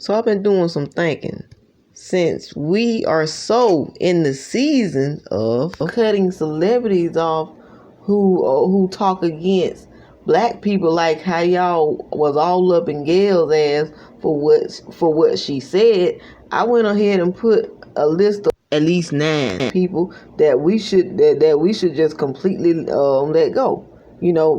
So I've been doing some thinking. Since we are so in the season of cutting celebrities off who talk against black people, like how y'all was all up in Gail's ass for what she said, I went ahead and put a list of at least 9 people that we should just completely let go.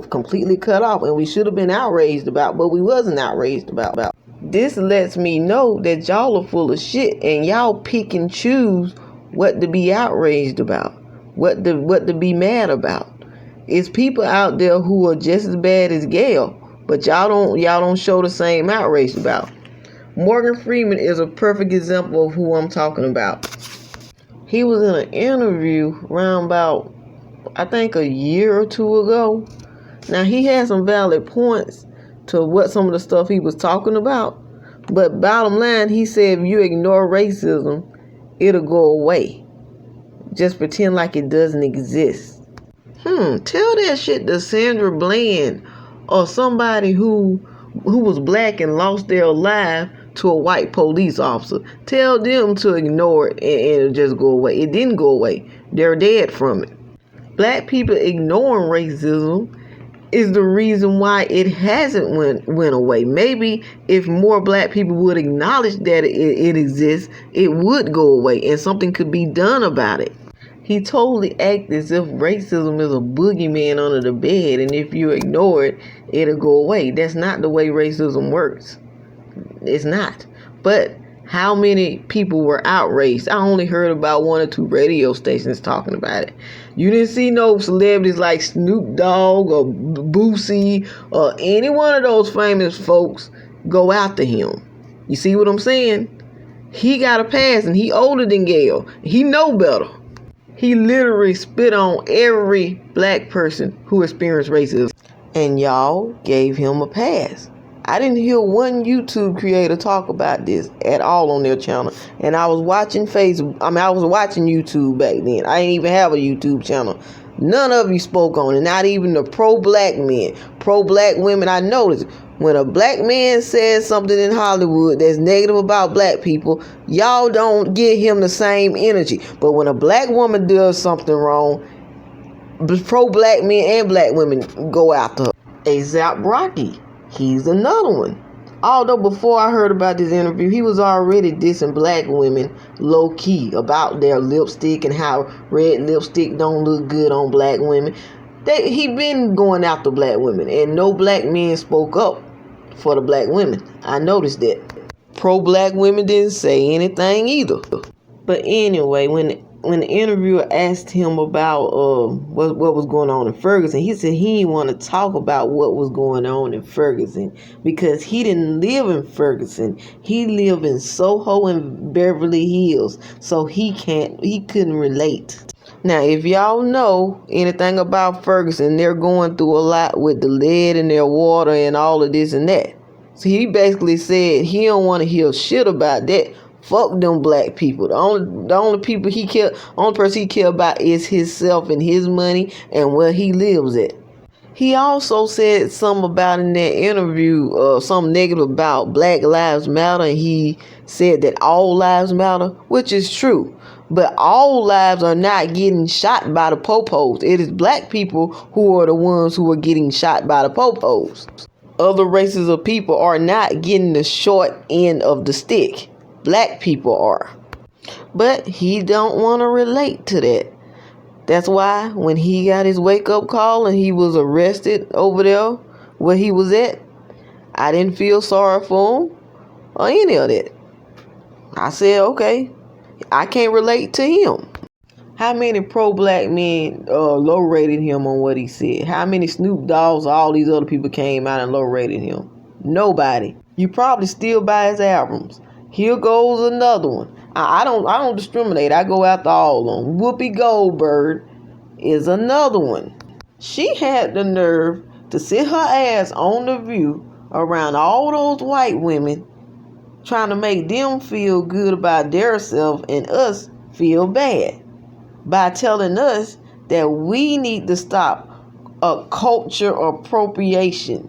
Completely cut off, and we should have been outraged about, but we wasn't outraged about. This lets me know that y'all are full of shit, and y'all pick and choose what to be outraged about, what to be mad about. It's people out there who are just as bad as Gayle, but y'all don't show the same outrage about. Morgan Freeman is a perfect example of who I'm talking about. He was in an interview around about, I think, a year or two ago. Now, he had some valid points to what some of the stuff he was talking about, but bottom line, he said if you ignore racism, it'll go away. Just pretend like it doesn't exist. Tell that shit to Sandra Bland or somebody who was black and lost their life to a white police officer. Tell them to ignore it and it'll just go away. It didn't go away. They're dead from it. Black people ignoring racism is the reason why it hasn't went away. Maybe if more black people would acknowledge that it exists, it would go away and something could be done about it. He totally acts as if racism is a boogeyman under the bed, and if you ignore it, it'll go away. That's not the way racism works. It's not. But how many people were outraged? I only heard about 1 or 2 radio stations talking about it. You didn't see no celebrities like Snoop Dogg or Boosie or any one of those famous folks go after him. You see what I'm saying? He got a pass, and he older than Gayle. He know better. He literally spit on every black person who experienced racism, and y'all gave him a pass. I didn't hear one YouTube creator talk about this at all on their channel. And I was watching I was watching YouTube back then. I didn't even have a YouTube channel. None of you spoke on it. Not even the pro-black men. Pro-black women, I noticed. When a black man says something in Hollywood that's negative about black people, y'all don't give him the same energy. But when a black woman does something wrong, pro-black men and black women go after her. A$AP Rocky. He's another one. Although before I heard about this interview, he was already dissing black women low-key about their lipstick and how red lipstick don't look good on black women. He been going after black women, and no black men spoke up for the black women. I noticed that. Pro-black women didn't say anything either. But anyway, when the interviewer asked him about what was going on in Ferguson, he said he didn't want to talk about what was going on in Ferguson because he didn't live in Ferguson. He lived in Soho and Beverly Hills, so he couldn't relate. Now, if y'all know anything about Ferguson, they're going through a lot with the lead in their water and all of this and that. So he basically said he don't want to hear shit about that. Fuck them black people. The only people only person he care about is himself and his money and where he lives at. He also said something about in that interview, something negative about Black Lives Matter, and he said that all lives matter, which is true. But all lives are not getting shot by the popos. It is black people who are the ones who are getting shot by the popos. Other races of people are not getting the short end of the stick. Black people are. But he don't want to relate to that. That's why when he got his wake-up call and he was arrested over there where he was at, I didn't feel sorry for him or any of that. I said, okay, I can't relate to him. How many pro-black men low-rated him on what he said? How many Snoop Dogg's or all these other people came out and low-rated him? Nobody. You probably still buy his albums. Here goes another one. I don't discriminate. I go after all of them. Whoopi Goldberg is another one. She had the nerve to sit her ass on The View around all those white women trying to make them feel good about themselves and us feel bad by telling us that we need to stop a culture appropriation.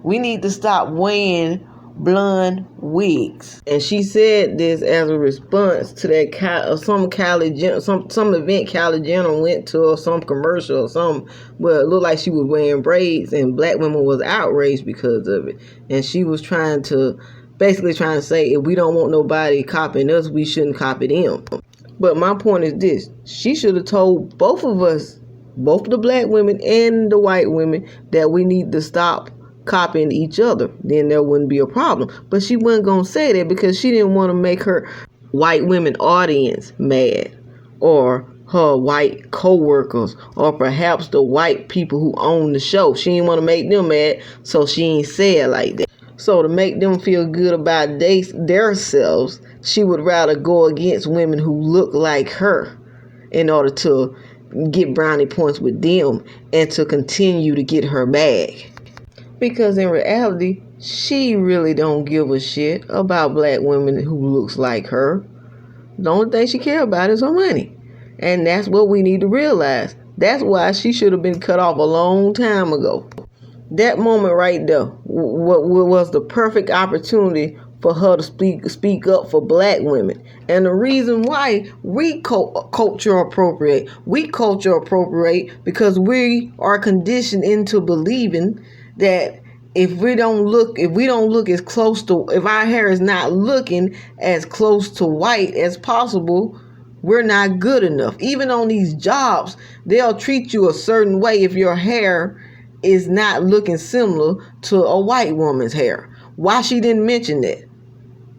We need to stop weighing blonde wigs. And she said this as a response to that some event Kylie Jenner went to, or some commercial or something, where it looked like she was wearing braids and black women was outraged because of it. And she was basically trying to say, if we don't want nobody copying us, we shouldn't copy them. But my point is this: she should have told both of us, both the black women and the white women, that we need to stop copying each other. Then there wouldn't be a problem. But she wasn't going to say that because she didn't want to make her white women audience mad, or her white co-workers, or perhaps the white people who own the show. She didn't want to make them mad, so she ain't say it like that. So to make them feel good about their selves, she would rather go against women who look like her in order to get brownie points with them and to continue to get her bag. Because in reality, she really don't give a shit about black women who looks like her. The only thing she care about is her money. And that's what we need to realize. That's why she should have been cut off a long time ago. That moment right there was the perfect opportunity for her to speak up for black women. And the reason why we culture appropriate because we are conditioned into believing that if we don't look as close to, if our hair is not looking as close to white as possible, we're not good enough. Even on these jobs, they'll treat you a certain way if your hair is not looking similar to a white woman's hair. Why she didn't mention that?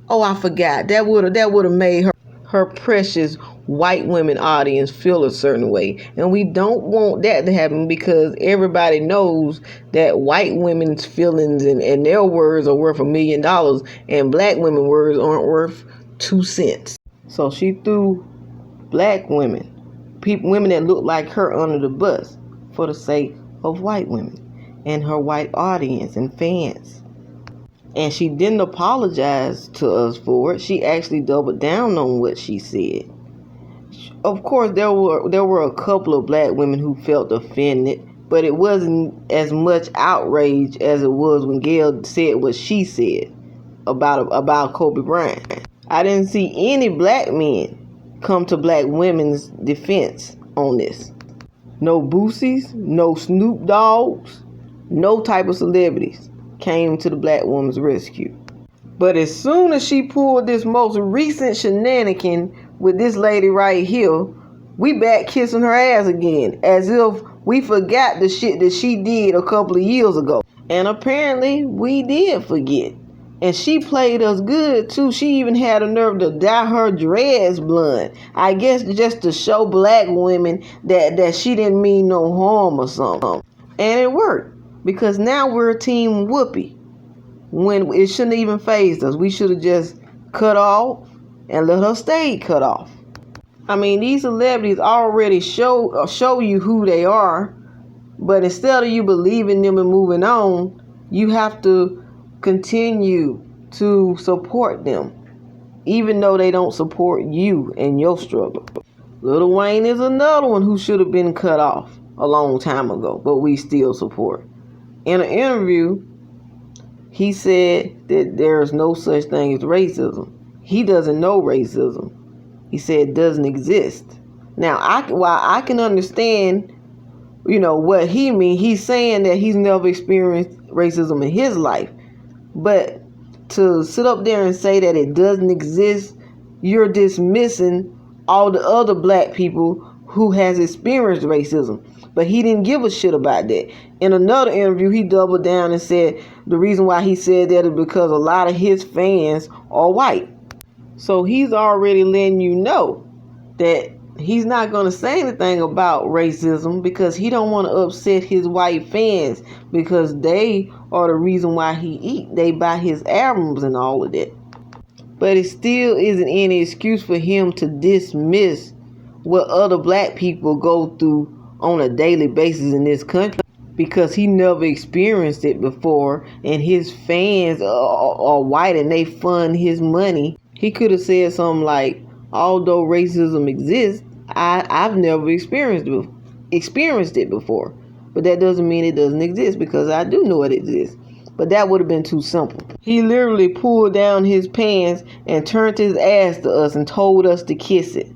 Oh, I forgot. That would have made her precious white women audience feel a certain way. And we don't want that to happen, because everybody knows that white women's feelings and their words are worth $1 million, and black women's words aren't worth 2 cents. So she threw black women, women that look like her, under the bus for the sake of white women and her white audience and fans. And she didn't apologize to us for it. She actually doubled down on what she said. Of course, there were a couple of black women who felt offended, but it wasn't as much outrage as it was when Gayle said what she said about Kobe Bryant. I didn't see any black men come to black women's defense on this. No Boosies, no Snoop Dogs, no type of celebrities came to the black woman's rescue. But as soon as she pulled this most recent shenanigan with this lady right here, we back kissing her ass again, as if we forgot the shit that she did a couple of years ago. And apparently we did forget. And she played us good too. She even had a nerve to dye her dreads blonde. I guess just to show black women that she didn't mean no harm or something. And it worked, because now we're Team Whoopi, when it shouldn't even phase us. We should have just cut off and let her stay cut off. I mean, these celebrities already show you who they are, but instead of you believing them and moving on, you have to continue to support them, even though they don't support you in your struggle. Lil Wayne is another one who should have been cut off a long time ago, but we still support. In an interview, he said that there is no such thing as racism. He doesn't know racism. He said it doesn't exist. Now, while I can understand, what he means, he's saying that he's never experienced racism in his life. But to sit up there and say that it doesn't exist, you're dismissing all the other black people who has experienced racism. But he didn't give a shit about that. In another interview, he doubled down and said the reason why he said that is because a lot of his fans are white. So he's already letting you know that he's not going to say anything about racism, because he don't want to upset his white fans, because they are the reason why he eat. They buy his albums and all of that. But it still isn't any excuse for him to dismiss what other black people go through on a daily basis in this country, because he never experienced it before, and his fans are white and they fund his money. He could have said something like, although racism exists, I've never experienced it before. But that doesn't mean it doesn't exist, because I do know it exists. But that would have been too simple. He literally pulled down his pants and turned his ass to us and told us to kiss it.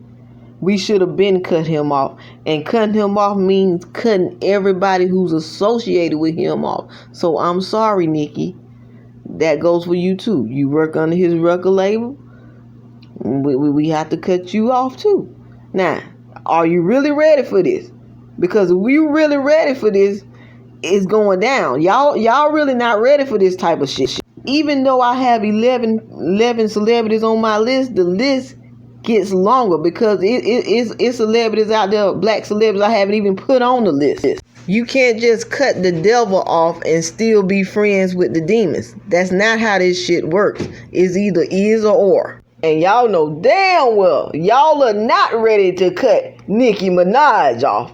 We should have been cut him off. And cutting him off means cutting everybody who's associated with him off. So I'm sorry, Nikki. That goes for you too. You work under his record label. We have to cut you off too. Now, are you really ready for this? Because if we really ready for this, it's going down. Y'all really not ready for this type of shit. Even though I have 11 celebrities on my list, the list gets longer because it's celebrities out there, black celebrities I haven't even put on the list. You can't just cut the devil off and still be friends with the demons. That's not how this shit works. It's either is or. And y'all know damn well y'all are not ready to cut Nicki Minaj off.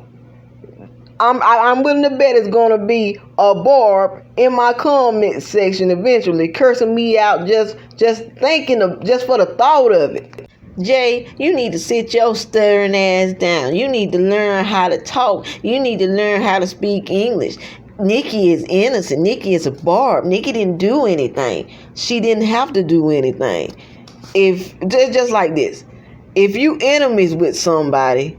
I'm willing to bet it's gonna be a Barb in my comment section eventually cursing me out just for the thought of it. Jay, you need to sit your stern ass down. You need to learn how to talk. You need to learn how to speak English. Nikki is innocent. Nikki is a Barb. Nikki didn't do anything. She didn't have to do anything. If just like this, if you enemies with somebody,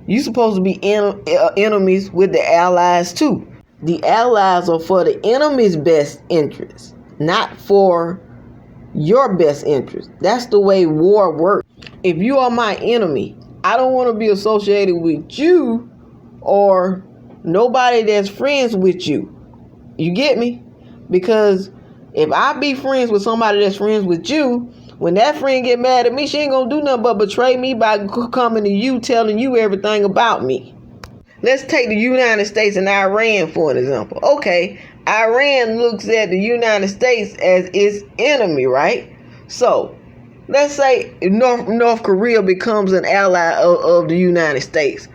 you supposed to be enemies with the allies too. The allies are for the enemy's best interest, not for your best interest. That's the way war works. If you are my enemy, I don't want to be associated with you or nobody that's friends with you. You get me? Because if I be friends with somebody that's friends with you, when that friend get mad at me, she ain't gonna do nothing but betray me by coming to you, telling you everything about me. Let's take the United States and Iran for an example. Okay, Iran looks at the United States as its enemy, right? So, let's say North Korea becomes an ally of the United States.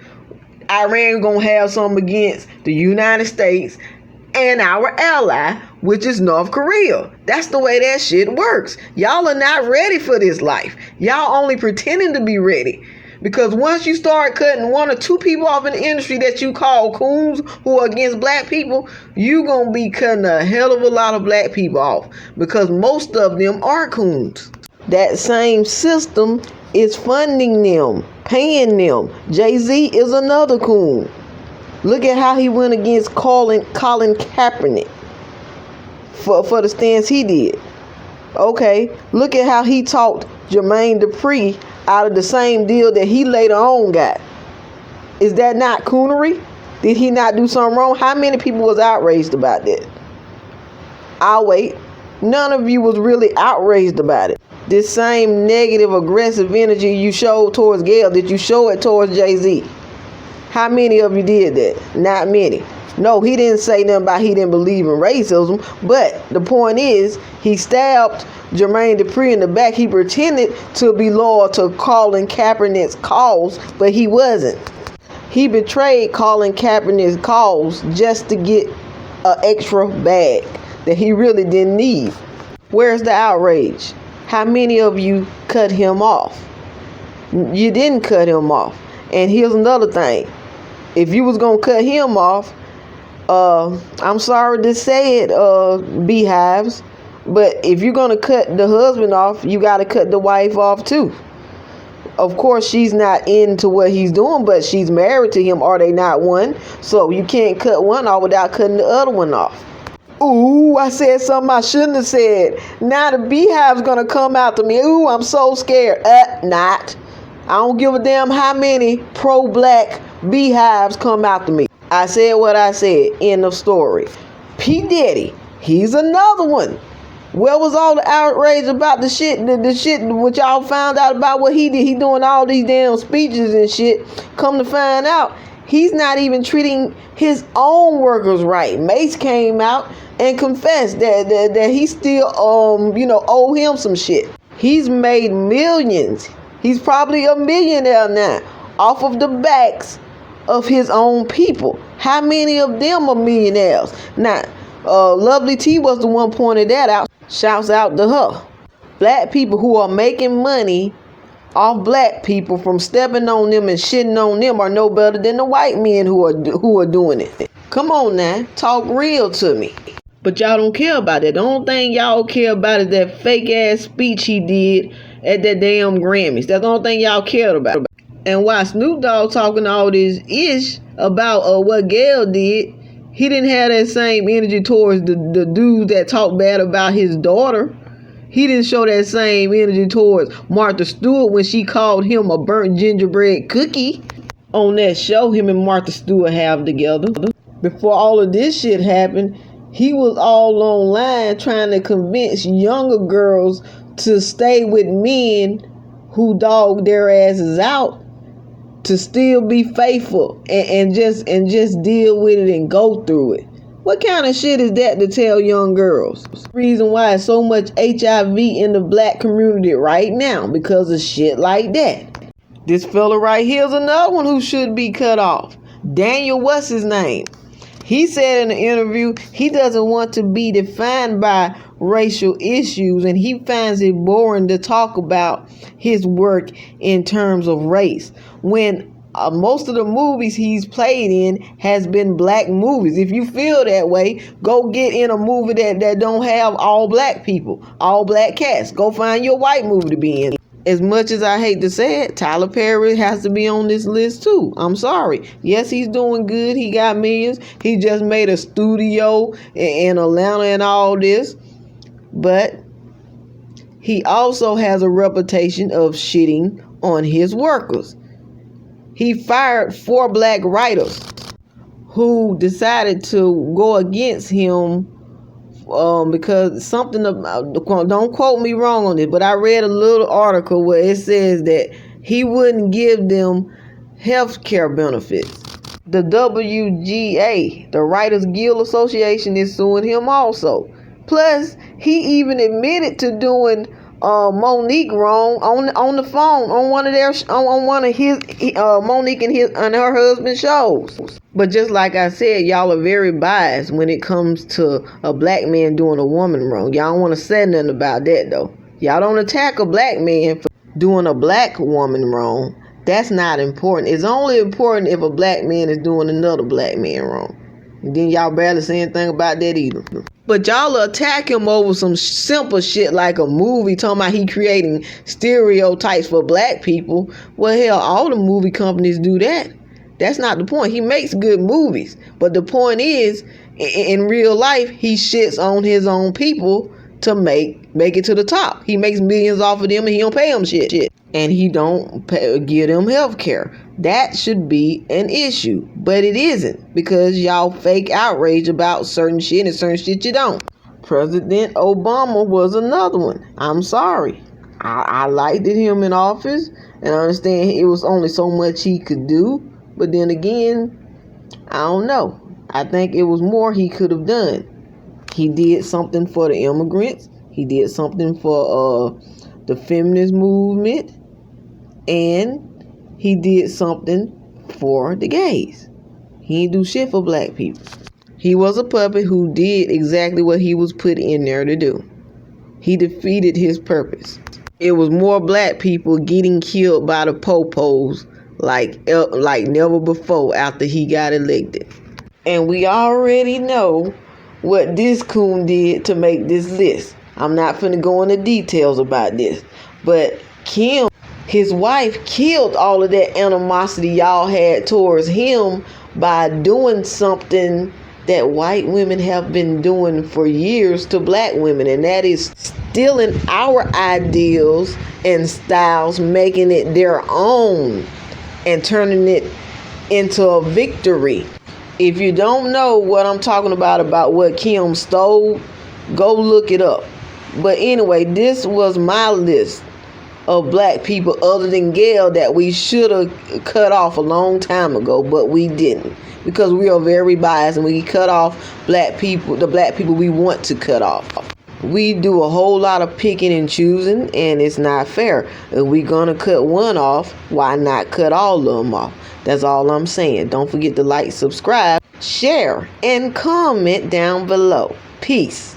Iran gonna have something against the United States and our ally, which is North Korea. That's the way that shit works. Y'all are not ready for this life. Y'all only pretending to be ready. Because once you start cutting one or two people off in the industry that you call coons who are against black people, you gonna be cutting a hell of a lot of black people off. Because most of them are coons. That same system is funding them, paying them. Jay-Z is another coon. Look at how he went against Colin Kaepernick for the stance he did. Okay, look at how he talked Jermaine Dupri out of the same deal that he later on got. Is that not coonery? Did he not do something wrong? How many people was outraged about that? I'll wait. None of you was really outraged about it. This same negative, aggressive energy you showed towards Gayle, did you show it towards Jay-Z? How many of you did that? Not many. No, he didn't say nothing about he didn't believe in racism. But the point is, he stabbed Jermaine Dupri in the back. He pretended to be loyal to Colin Kaepernick's cause, but he wasn't. He betrayed Colin Kaepernick's cause just to get an extra bag that he really didn't need. Where's the outrage? How many of you cut him off? You didn't cut him off. And here's another thing. If you was going to cut him off, I'm sorry to say it, beehives, but if you're going to cut the husband off, you got to cut the wife off too. Of course, she's not into what he's doing, but she's married to him. Are they not one? So you can't cut one off without cutting the other one off. Ooh, I said something I shouldn't have said. Now the beehive's going to come after me. Ooh, I'm so scared. Not. I don't give a damn how many pro-black beehives come after me. I said what I said. End of story. P. Diddy, he's another one. Where was all the outrage about the shit what y'all found out about what he did? He doing all these damn speeches and shit. Come to find out, he's not even treating his own workers right. Mace came out and confessed that he still owe him some shit. He's made millions. He's probably a millionaire now off of the backs of his own people. How many of them are millionaires? Now, Lovely T was the one pointed that out. Shouts out to her. Black people who are making money off black people from stepping on them and shitting on them are no better than the white men who are doing it. Come on now, talk real to me. But y'all don't care about that. The only thing y'all care about is that fake ass speech he did at that damn Grammys. That's the only thing y'all cared about. And while Snoop Dogg talking all this ish about what Gayle did, he didn't have that same energy towards the dude that talked bad about his daughter. He didn't show that same energy towards Martha Stewart when she called him a burnt gingerbread cookie on that show him and Martha Stewart have together. Before all of this shit happened, he was all online trying to convince younger girls to stay with men who dog their asses out, to still be faithful and just deal with it and go through it. What kind of shit is that to tell young girls? The reason why there's so much HIV in the black community right now, because of shit like that. This fella right here is another one who should be cut off. Daniel, what's his name? He said in an interview he doesn't want to be defined by racial issues, and he finds it boring to talk about his work in terms of race when most of the movies he's played in has been black movies. If you feel that way, go get in a movie that don't have all black people, all black cast. Go find your white movie to be in. As much as I hate to say it, Tyler Perry has to be on this list too. I'm sorry. Yes, he's doing good. He got millions. He just made a studio in Atlanta and all this. But he also has a reputation of shitting on his workers. He fired 4 black writers who decided to go against him because something about, don't quote me wrong on this, but I read a little article where it says that he wouldn't give them health care benefits. The WGA, the Writers Guild Association, is suing him also. Plus, he even admitted to doing Monique wrong on the phone on one of his Monique and her husband's shows. But just like I said, y'all are very biased when it comes to a black man doing a woman wrong. Y'all don't want to say nothing about that though. Y'all don't attack a black man for doing a black woman wrong. That's not important. It's only important if a black man is doing another black man wrong. And then y'all barely say anything about that either. But y'all attack him over some simple shit like a movie talking about he creating stereotypes for black people. Well, hell, all the movie companies do that. That's not the point. He makes good movies. But the point is, in real life, he shits on his own people to make it to the top. He makes millions off of them and he don't pay them shit. And he don't give them health care. That should be an issue. But it isn't, because y'all fake outrage about certain shit and certain shit you don't. President Obama was another one. I'm sorry. I liked him in office, and I understand it was only so much he could do. But then again, I don't know. I think it was more he could have done. He did something for the immigrants. He did something for the feminist movement. And he did something for the gays. He didn't do shit for black people. He was a puppet who did exactly what he was put in there to do. He defeated his purpose. It was more black people getting killed by the popos like never before after he got elected. And we already know what this coon did to make this list. I'm not finna go into details about this. But Kim, his wife, killed all of that animosity y'all had towards him by doing something that white women have been doing for years to black women. And that is stealing our ideals and styles, making it their own, and turning it into a victory. If you don't know what I'm talking about what Kim stole, go look it up. But anyway, this was my list of black people other than Gayle that we should have cut off a long time ago, but we didn't, because we are very biased and we cut off black people, the black people we want to cut off. We do a whole lot of picking and choosing, and it's not fair. If we're gonna cut one off, why not cut all of them off? That's all I'm saying. Don't forget to like, subscribe, share, and comment down below. Peace.